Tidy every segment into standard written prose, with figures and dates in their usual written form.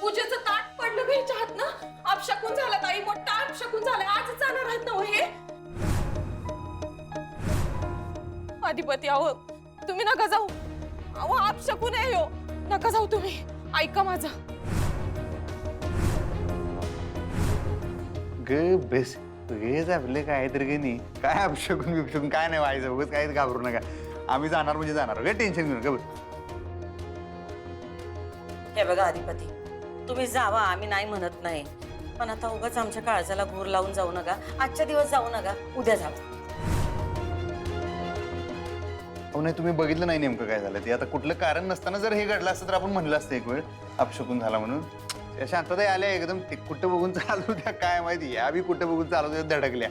पूजेचं ताट पडलं घ्यायच्या हात ना. अपशकून झाला ताई, मोठा अपशकून झाला. आज जाणार आहात ना हो हे. अधिपती अहो, तुम्ही नका जाऊ. अहो अपशकून आहे हो. नका जाऊ तुम्ही. ऐका माझं. बेस हेच आपले काय तर की नाही काय अपशकून बिपशकून काय नाही व्हायचं उगाच काहीच घाबरू नका. आम्ही जाणार म्हणजे जाणार, काय टेन्शन घेऊ नका. बस हे बघा अधिपती, तुम्ही जावा, आम्ही नाही म्हणत नाही, पण आता उगाच आमच्या काळजाला घूर लावून जाऊ नका. आजच्या दिवस जाऊ नका, उद्या जावा. अहो नाही, तुम्ही बघितलं नाही नेमकं काय झालं ते. आता कुठलं कारण नसताना जर हे घडलं असतं तर आपण म्हणलं असतं एक वेळ अपशकून झाला म्हणून. त्या शांतता आल्या एकदम. ते कुठं बघून चालू द्या काय माहिती, या बी कुठं बघून चालू द्या धडकल्या.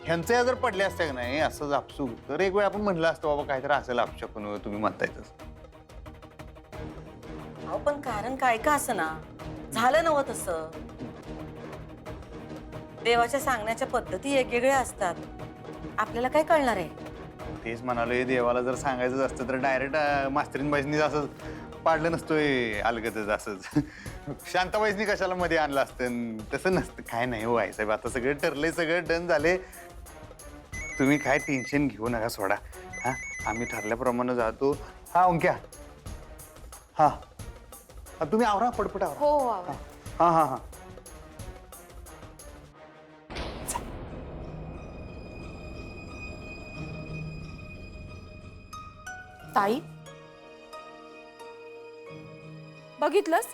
ह्यांचं जर पडले असते का नाही असंच आपसूक, तर एक वेळ आपण म्हणलं असतं बाबा काहीतरी असेल अपशकून, तुम्ही म्हणताय तसं. अहो पण कारण काय का असं ना झालं नव्हतं तसं. देवाच्या सांगण्याच्या पद्धती वेगवेगळ्या असतात, आपल्याला काय कळणार आहे. तेच म्हणालोय, देवाला जर सांगायचं असतं तर डायरेक्ट मास्तरीनबाईंनी असं पाडलं नसतोय अलगतच असंच. शांताबाईंनी कशाला मध्ये आणलं असतं, तसं नसतं. काय नाही हो आई साहेब, आता सगळं ठरलंय, सगळं डन झाले. तुम्ही काय टेन्शन घेऊ नका, सोडा. हा आम्ही ठरल्याप्रमाणे जातो. हा ओंक्या, हा तुम्ही आवरा पटपट आवरा. हो हा हा हा. ताई बघितलंस.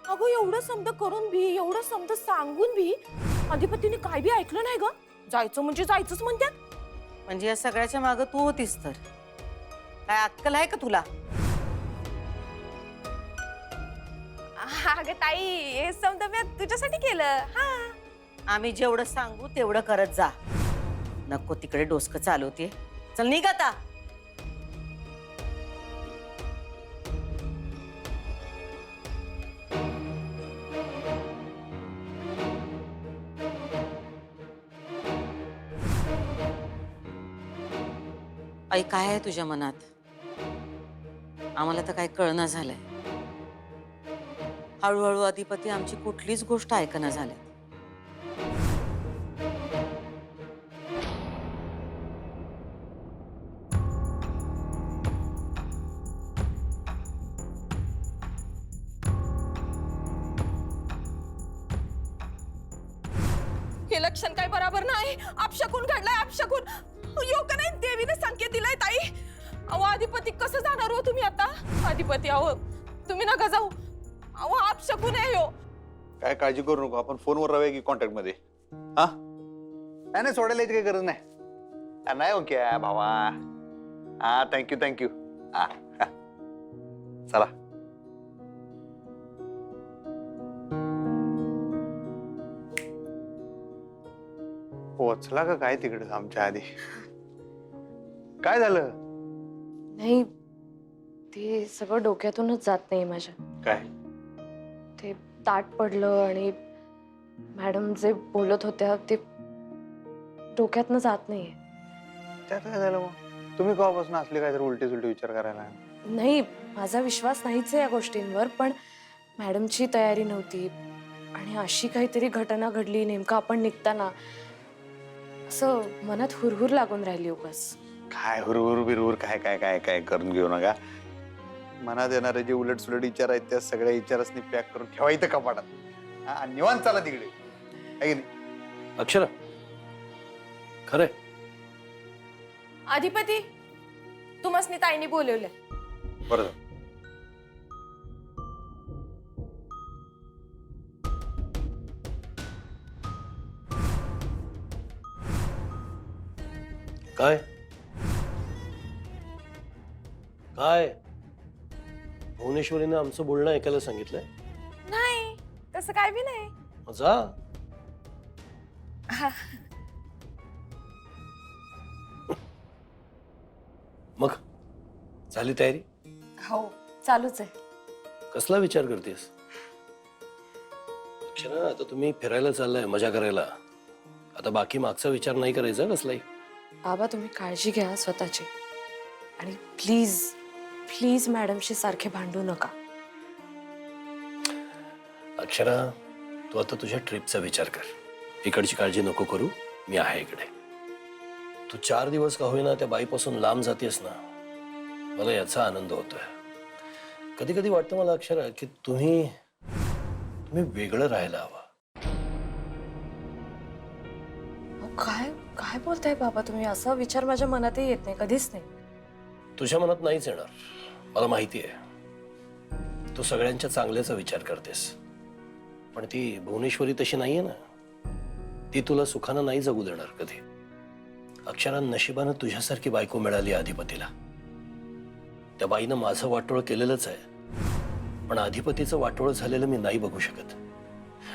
अगं एवढं समज करून भी, एवढं समज सांगून भी अधिपतीने काय बी ऐकलं नाही ग. जायचं म्हणजे जायचंच म्हणतात. म्हणजे या सगळ्याच्या मागं तू होतीस तर काय अक्कल आहे का तुला. अगं ताई हे समजा मी तुझ्यासाठी केलं. हा आम्ही जेवढं सांगू तेवढं करत जा. नको तिकडे डोसकं चालवते. चल निघ आता. आई काय आहे तुझ्या मनात, आम्हाला तर काय कळना झालंय. हळूहळू अधिपती आमची कुठलीच गोष्ट ऐकना झाल्या. हे लक्षण काय बरोबर नाही. अपशकून घडलाय, अपशकून. यो का नाही देवीने संकेत दिलाय ताई. अहो अधिपती कसं जाणार हो तुम्ही आता. अधिपती अहो तुम्ही नका जाऊ. अहो अपशकून आहे हो. काय काळजी करू नको, आपण फोनवर राहूया की कॉन्टॅक्ट मध्ये. हा नाही नाही, सोडायला यायची काही गरज नाही. नाही ओके भावा. हा थँक्यू थँक्यू. हा चला. पोचला का काय तिकडे आमच्या आधी. काय झालं. नाही ते सगळं डोक्यातूनच जात नाही माझ्या. काय ते ताट पडलं आणि मॅडम जे बोलत होत्या ते डोक्यातनं जात नाहीये. त्यात काय झालं मग. तुम्ही केव्हापासून असले काय तर उलटे सुलटे विचार करायला. नाही माझा विश्वास नाहीच आहे या गोष्टींवर, पण मॅडमची तयारी नव्हती आणि अशी काहीतरी घटना घडली नेमकं आपण निघताना. असं मनात हुरहुर लागून राहिली उगाच. काय हुरहुर बिरहुर काय काय काय काय करून घेऊ नका. मनात येणारे जे उलट सुलट विचार आहेत त्या सगळ्या विचारांनी पॅक करून ठेवा इथं कपाटात. हा निवांत चला तिकडे. आहे की नाही अक्षरा, खरंय अधिपती तुम्हाला ताईने बोलवलं. बरं. काय काय भुवनेश्वरीने आमचं बोलणं ऐकायला सांगितलंय. नाही तसं काय बी नाही. जा. मग झाली तयारी. हो चालूच आहे. कसला विचार करतेस अक्षरा. आता तुम्ही फिरायला चाललाय मजा करायला. आता बाकी मागचा विचार नाही करायचा कसलाही. बाबा तुम्ही काळजी घ्या स्वतःची आणि प्लीज प्लीज मॅडमशी सारखे भांडू नका. अक्षरा, तू आता तुझ्या ट्रिपचा विचार कर. इकडची काळजी नको करू, मी आहे इकडे. तू 4 दिवस का होईना त्या बाईपासून लांब जातेस ना, मला याचा आनंद होतोय. कधी कधी वाटतं मला अक्षरा की तुम्ही वेगळं राहायला हवं. अहो, काय काय बोलताय बाबा तुम्ही? असा विचार माझ्या मनातही येत नाही, कधीच नाही. तुझ्या मनात नाहीच येणार, मला माहिती आहे. तू सगळ्यांच्या चांगल्याचा विचार करतेस, पण ती भुवनेश्वरी तशी नाहीये ना. ती तुला सुखानं नाही जगू देणार कधी. अक्षरा, नशिबानं तुझ्यासारखी बायको मिळाली अधिपतीला. त्या बाईनं माझं वाटोळ केलेलंच आहे, पण अधिपतीचं वाटोळ झालेलं मी नाही बघू शकत.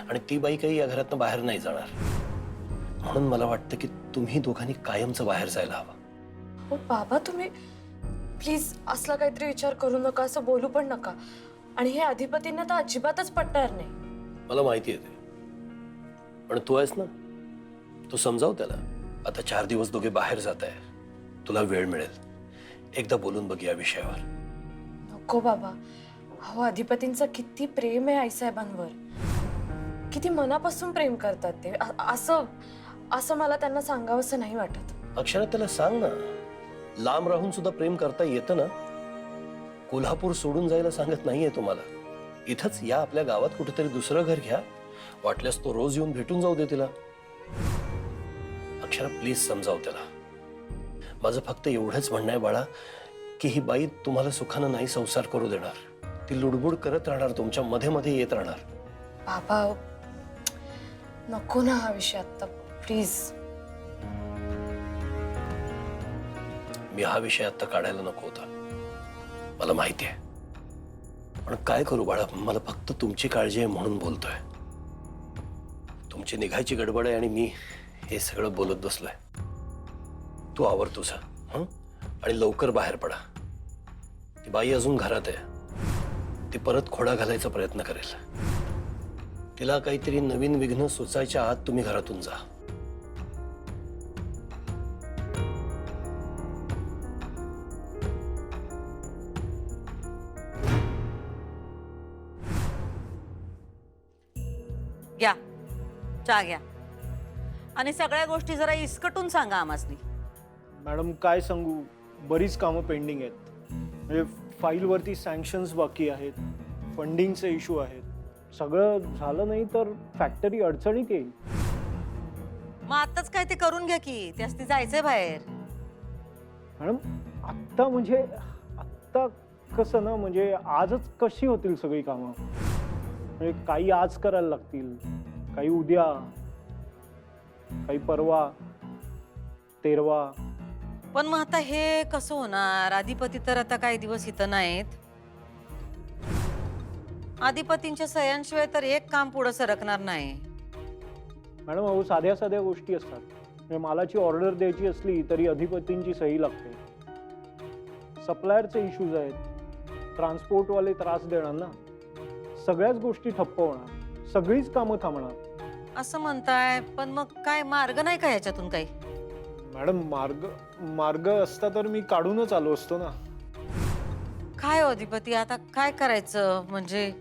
आणि ती बाई काही या घरातनं बाहेर नाही जाणार. म्हणून मला वाटतं की तुम्ही दोघांनी कायमचं बाहेर जायला हवं. हो बाबा, तुम्ही प्लीज असला काहीतरी विचार करू नका, असं बोलू पण नका. आणि हे अधिपतींना तर अजिबातच पटणार नाही. मला माहिती आहे ते, पण तू आहेस ना, तू समजाव त्याला. आता 4 दिवस दोघे बाहेर जात आहे, तुला वेळ मिळेल. एकदा बोलून बघ या विषयावर. नको बाबा. हो, अधिपतींचं किती प्रेम आहे आईसाहेबांवर, किती मनापासून प्रेम करतात ते. असं मला त्यांना सांगावंसं नाही वाटत. अक्षरा, त्याला सांग ना, लांब राहून सुद्धा प्रेम करता येतं ना. कोल्हापूर सोडून जायला सांगत नाहीये तुम्हाला. इथंच या आपल्या गावात कुठेतरी दुसरं घर घ्या. वाटल्यास तो रोज येऊन भेटून जाऊ दे तिला. अक्षरा, प्लीज समजाव त्याला. माझं फक्त एवढंच म्हणणं आहे बाळा, की ही बाई तुम्हाला सुखानं नाही संसार करू देणार. ती लुडबुड करत राहणार, तुमच्या मध्ये मध्ये येत राहणार. बाबा नको ना हा विषय आता, प्लीज. मी हा विषय आता काढायला नको होता, मला माहिती आहे. पण काय करू बाळा, मला फक्त तुमची काळजी आहे म्हणून बोलतोय. तुमची निघायची गडबड आहे आणि मी हे सगळं बोलत बसलोय. तू आवर तुझं, हं? आणि लवकर बाहेर पडा. ती बाई अजून घरात आहे. ती परत खोडा घालायचा प्रयत्न करेल. तिला काहीतरी नवीन विघ्न सुचायच्या आत तुम्ही घरातून जा. घ्या चहा घ्या, आणि सगळ्या गोष्टी जरा इसकटून सांगा आम्हासनी. मॅडम काय सांगू, बरीच कामं पेंडिंग आहेत. म्हणजे फाईलवरती सँक्शन्स बाकी आहेत, फंडिंगचे इश्यू आहेत. सगळं झालं नाही तर फॅक्टरी अडचणीत येईल. मग आताच काय ते करून घ्या की, त्यासाठी जायचंय बाहेर. मॅडम आत्ता म्हणजे आत्ता कसं ना, म्हणजे आजच कशी होतील सगळी कामं. म्हणजे काही आज करायला लागतील, काही उद्या, काही परवा, तेरवा. पण मग आता हे कसं होणार? अधिपती तर आता काही दिवस इथं नाहीत. अधिपतींच्या सह्यांशिवाय तर एक काम पुढे सरकणार नाही. मॅडम अहो, साध्या साध्या गोष्टी असतात. म्हणजे मालाची ऑर्डर द्यायची असली तरी अधिपतींची सही लागते. सप्लायरचे इश्यूज आहेत, ट्रान्सपोर्टवाले त्रास देणार ना. सगळ्याच गोष्टी ठप्प होणार, सगळीच कामं थांबणार. असं म्हणताय, पण मग काय मार्ग नाही का ह्याच्यातून काही? मॅडम मार्ग असता तर मी काढूनच आलो असतो ना. काय हो अधिपती, आता काय करायचं? म्हणजे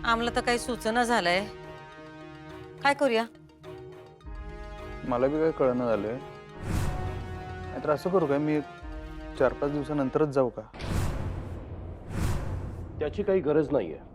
आम्हाला तर काही सूचना झालंय. काय करूया? मला बी काही कळणं झालंय. नाहीतर असं करू काय, मी 4-5 दिवसानंतरच जाऊ का? त्याची काही गरज नाहीये.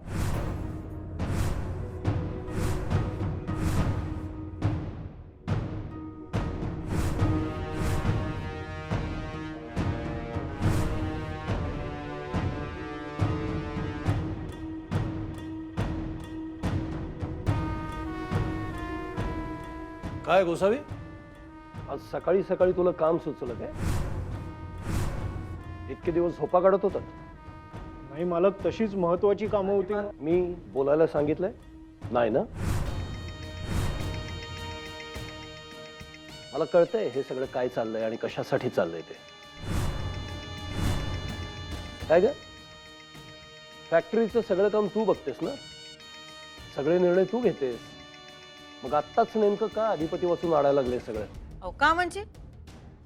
काय गोसावी, आज सकाळी सकाळी तुला काम सुचलं काय? इतके दिवस झोपा काढत होतात? नाही मालक, तशीच महत्वाची कामं होती. मी बोलायला सांगितलंय नाही ना? मला कळतंय हे सगळं काय चाललंय आणि कशासाठी चाललंय ते. काय ग, फॅक्टरीचं सगळं काम तू बघतेस ना, सगळे निर्णय तू घेतेस. मग आत्ताच नेमकं का अधिपती वाचून आडायला लागले सगळं? अहो का म्हणजे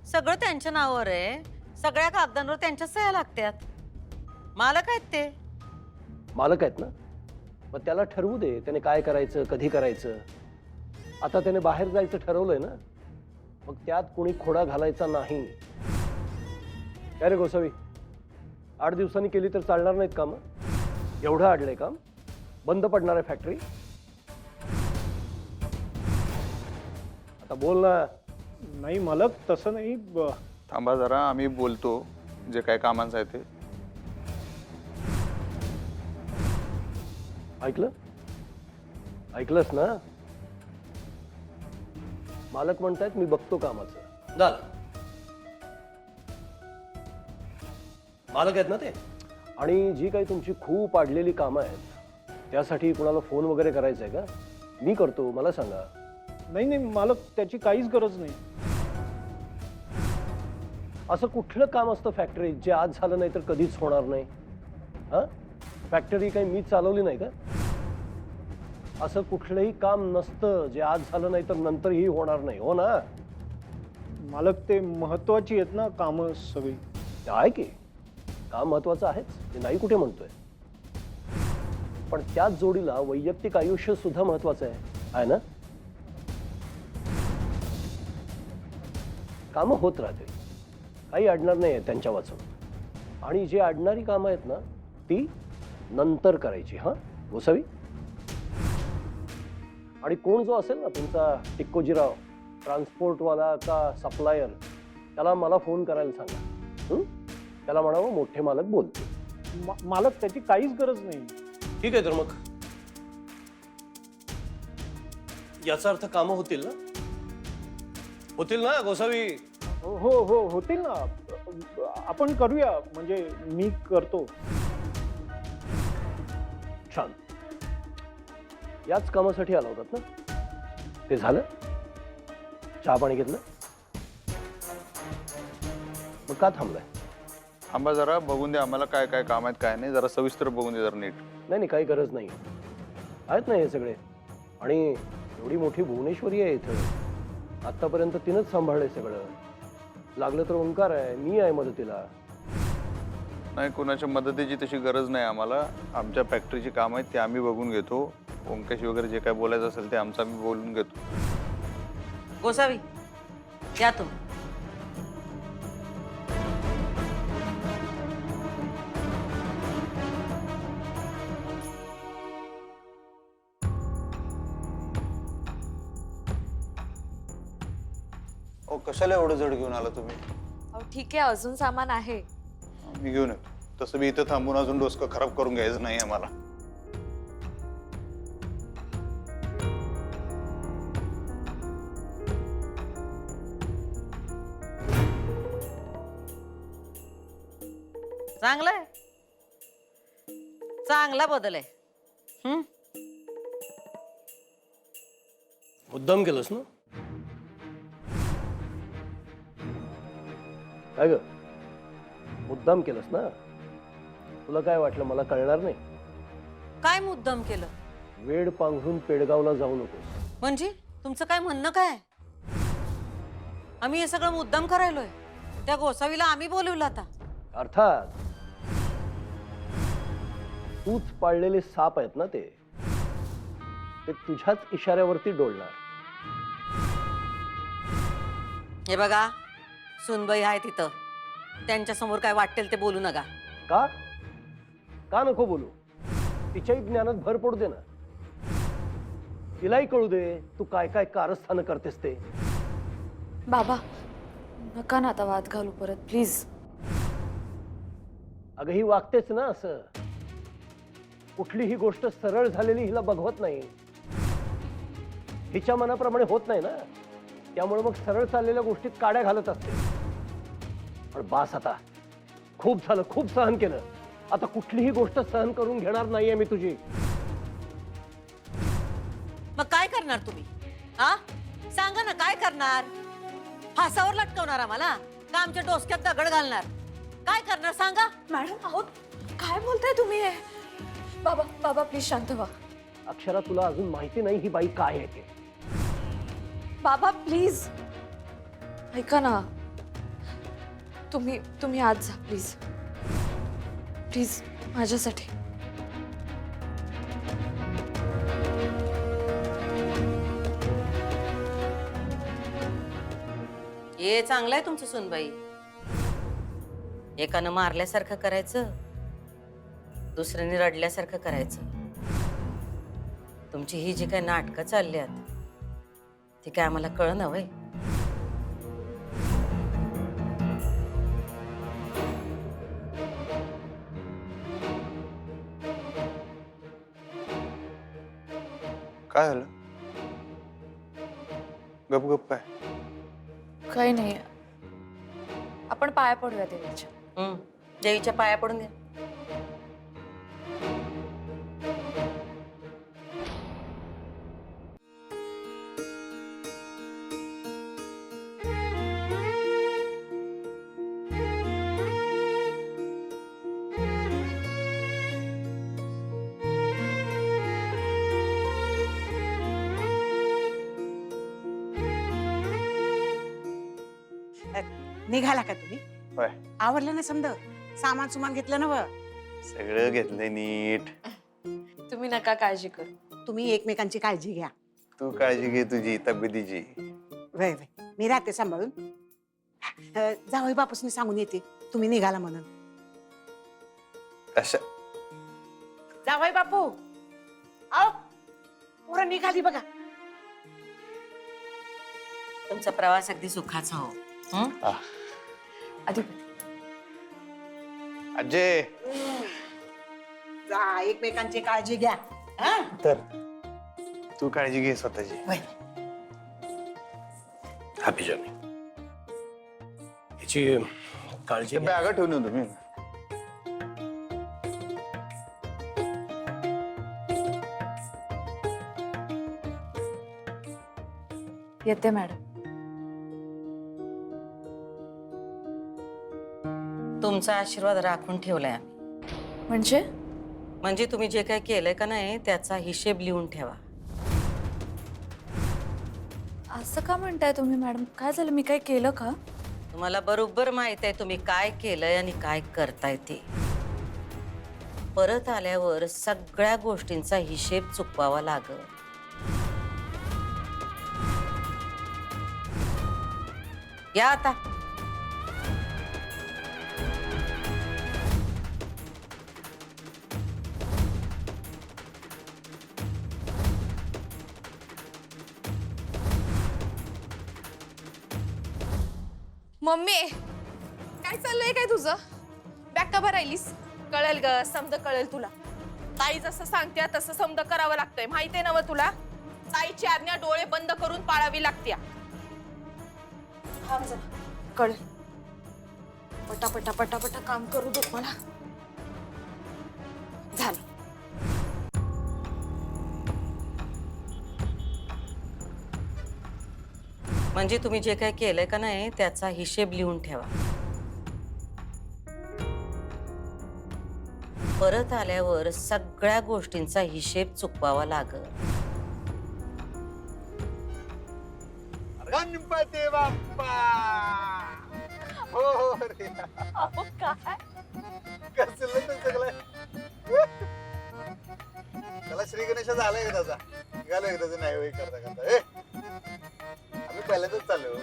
सगळं त्यांच्या नावावर आहे, सगळ्या कागदांवर त्यांच्या सह्या लागतात. मालक आहेत ते. मालक आहेत ना, मग त्याला ठरवू दे त्याने काय करायचं, कधी करायचं. आता त्याने बाहेर जायचं ठरवलंय ना, मग त्यात कोणी खोडा घालायचा नाही. काय रे गोसावी, 8 दिवसांनी केली तर चालणार नाहीत काम? एवढं अडलंय काम? बंद पडणार आहे फॅक्टरी? आता बोल ना. नाही मालक, तसं नाही. थांबा जरा, आम्ही बोलतो जे काय कामांचं आहे ते. ऐकलंस ना? मालक म्हणतायत मी बघतो कामाचं. झालं. मालक आहेत ना ते. आणि जी काही तुमची खूप अडलेली कामं आहेत त्यासाठी कुणाला फोन वगैरे करायचा आहे का? मी करतो, मला सांगा. नाही नाही मालक, त्याची काहीच गरज नाही. असं कुठलं काम असतं फॅक्टरीत जे आज झालं नाही तर कधीच होणार नाही? हा, फॅक्टरी काही मी चालवली नाही का? असं कुठलंही काम नसतं जे आज झालं नाही तर नंतरही होणार नाही, हो ना? मालक, ते महत्वाची आहेत ना कामं सगळी. ते आहे की काम महत्वाचं आहेच, ते नाही कुठे म्हणतोय. पण त्याच जोडीला वैयक्तिक आयुष्य सुद्धा महत्वाचं आहे ना? कामं होत राहतील, काही अडणार नाही त्यांच्या वाचून. आणि जे अडणारी कामं आहेत ना ती नंतर करायची. हा गोसावी, आणि कोण जो असेल ना तुमचा टिक्कोजीराव, ट्रान्सपोर्टवाला का सप्लायर, त्याला मला फोन करायला सांगा. त्याला म्हणावं मोठे मालक बोलते. मालक, त्याची काहीच गरज नाही. ठीक आहे तर मग याचा अर्थ कामं होतील ना? होतील ना गोसावी? हो हो होतील ना. आपण करूया, म्हणजे मी करतो. छान. याच कामासाठी आला होतात ना? ते झालं? चहा पाणी घेतलं? मग का थांबलाय? थांबा जरा, बघून दे आम्हाला काय काय काम आहेत काय नाही. जरा सविस्तर बघून दे जरा नीट. नाही, काही गरज नाही. आहेत ना हे सगळे. आणि एवढी मोठी भुवनेश्वरी आहे इथं. आतापर्यंत तिनंच सांभाळलंय सगळं. लागलं तर ओंकार आहे, मी आहे मदतीला. नाही, कुणाच्या मदतीची तशी गरज नाही आम्हाला. आमच्या फॅक्टरीची कामं आहेत ते आम्ही बघून घेतो. ओंकाशी वगैरे जे काय बोलायचं असेल ते आमचं आम्ही बोलून घेतो. गोसावी या तुम्ही. ओ, कशाला एवढं जड घेऊन आला तुम्ही? अहो ठीक आहे, अजून सामान आहे. मी घेऊन येतो. तसं मी इथं थांबून अजून डोसकं खराब करून घ्यायचं नाही आम्हाला. चांगलंय, चांगला बदल आहे. मुद्दाम केलंस ना? काय ग, मुद्दाम केलंस ना? तुला काय वाटलं मला कळणार नाही? काय मुद्दाम केलं? वेड पांघरून पेडगावला जाऊ नकोस. म्हणजे तुमचं काय म्हणणं काय? आम्ही हे सगळं मुद्दाम करायलोय? त्या गोसावीला आम्ही बोलवलं आता? अर्थात तूच पाळलेले साप आहेत ना ते तुझ्याच इशाऱ्यावरती डोलणार. हे बघा, सुनबाई आहे तिथं, त्यांच्या समोर काय वाटेल ते बोलू नका. का का नको बोलू? तिच्याही ज्ञानात भर पडू दे ना. तिलाही कळू दे तू काय काय कारस्थानं करतेस ते. बाबा नका ना आता वाद घालू परत, प्लीज. अगं ही वागतेच ना असं. कुठलीही गोष्ट सरळ झालेली हिला बघवत नाही. हिच्या मनाप्रमाणे होत नाही ना, त्यामुळे मग सरळ चाललेल्या गोष्टीत काड्या घालत असते. पण बास आता, खूप झालं, खूप सहन केलं. आता कुठलीही गोष्ट सहन करून घेणार नाहीये मी तुझी. मग काय करणार तुम्ही? हा, सांगा ना, काय करणार? फासावर लटकवणार आम्हाला का आमच्या डोसक्यात दगड घालणार? काय करणार सांगा? मॅडम आहोत, काय बोलताय तुम्ही? बाबा बाबा प्लीज शांत व्हा. अक्षरा, तुला अजून माहिती नाही ही बाई काय आहे ते. बाबा प्लीज ऐका ना. तुम्ही आज जा प्लीज, प्लीज माझ्यासाठी. हे चांगलं आहे तुमचं सुनबाई. एकानं मारल्यासारखं करायचं, दुसऱ्याने रडल्यासारखं करायचं. तुमची ही जी काही नाटकं चालल्यात ती काय आम्हाला कळना वय. काय झालं? गप गप काय? काही नाही. आपण पाया पडूया देवीच्या. देवीच्या पाया पडून घ्या. निघाला का तुम्ही? होय. आवरलं ना समजा, सामान सुमान घेतलं ना? सगळं घेतलंय नीट. तुम्ही नका काळजी करू. तुम्ही एकमेकांची काळजी घ्या. तू काळजी घे तुझी तब्येतीची. वय वय, मी राहते सांभाळून. जावई बापूसनी सांगून येते तुम्ही निघाला म्हणून. अशा जावई बापू, आओ पोरं निघाली बघा. तुमचा प्रवास अगदी सुखाचा हो. अधिपती अजय. जा, एकमेकांची काळजी घ्या. हा? तर तू काळजी घे स्वतःची. वय. Happy journey. याची काळजी घ्या. बॅगा ठेवून येऊ तुम्ही. येते मॅडम. तुमचा आशीर्वाद राखून ठेवलाय आम्ही. म्हणजे तुम्ही जे काय केलंय का नाही त्याचा हिशेब लिहून ठेवा. असं का म्हणताय तुम्ही मॅडम? काय झालं? मी काय केलं का? तुम्हाला बरोबर माहित आहे तुम्ही काय केलंय आणि काय करताय ते. परत आल्यावर सगळ्या गोष्टींचा हिशेब चुकवावा लागल. या आता. मम्मी काय चाललंय काय तुझं? बॅग का भरायलीस? कळेल ग, समज कळेल तुला. ताई जसं सांगते तसं समज करावं लागतंय. माहितीये ना मग तुला? ताईची आज्ञा डोळे बंद करून पाळावी लागते. कळेल. पटापटा पटापटा काम करू दे मला. झालं. म्हणजे तुम्ही जे काय केलंय का नाही त्याचा हिशेब लिहून ठेवा. परत आल्यावर सगळ्या गोष्टींचा हिशेब चुकवावा लागल. गणपती बाप्पा. हो हो रे. कसलं ते सगळं. त्याला श्री गणेश झालाय का त्याचा? निघालो एकदाच नाही होई करता करता. आम्ही पहिल्यांदाच चाललो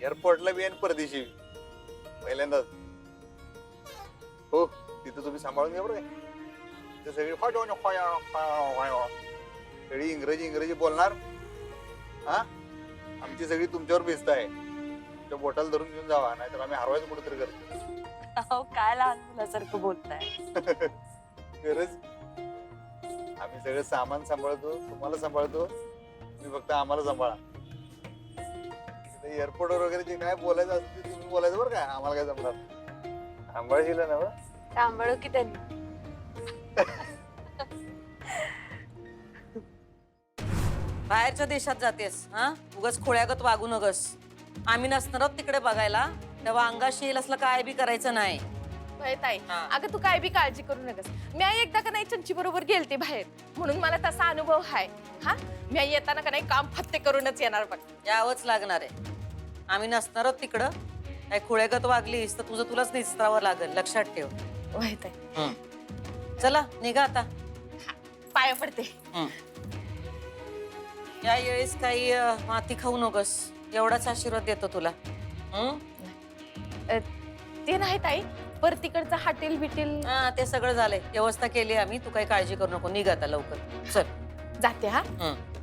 एअरपोर्टला बी आणि परदेशी पहिल्यांदाच. हो तिथं तुम्ही सांभाळून घ्या बरं. ते सगळी सगळी इंग्रजी बोलणार. हा आमची सगळी तुमच्यावर भिजत आहे. त्या बोटाला धरून घेऊन जावा, नाहीतर आम्ही हरवायचं कुठेतरी करतो. काय लहान मुलासारखं बोलताय? खरंच आम्ही सगळं सामान सांभाळतो, तुम्हाला सांभाळतो, तुम्ही फक्त आम्हाला सांभाळा. एअरपोर्टवर वगैरे जे काय बोलायचं असतं ते तुम्ही बोलायचं बरं का. आम्हाला काय जमणार? सांभाळशील ना? सांभाळू की त्यांनी. बाहेरच्या देशात जातेस हा, उगाच खोळ्यागत वागू नगस. आम्ही नसणार आहोत तिकडे बघायला, तेव्हा अंगाशी येईल असलं काय बी करायचं नाही. ताई अगं तू काय बी काळजी करू नकस. मी एकदा का नाही चंची बरोबर गेलते बाहेर, म्हणून मला तसा अनुभव आहे. हा मी येताना का नाही काम फत्ते करूनच येणार बघ. यावंच लागणार आहे. आम्ही नसणार आहोत तिकडं. काय खोळ्यागत वागलीस तर तुझं तुलाच निस्तारावं लागेल, लक्षात ठेव. माहित आहे. चला निघा आता. पाया पडते. या वेळेस काही माती खाऊ नकोस. एवढाच आशीर्वाद देतो तुला. हं? ते नाही ताई, पर तिकडचं हॉटेल बिटेल हा, ते सगळं झालंय, व्यवस्था केली आम्ही. तू काही काळजी करू नको, निघ आता लवकर. चल. जाते हा. हं.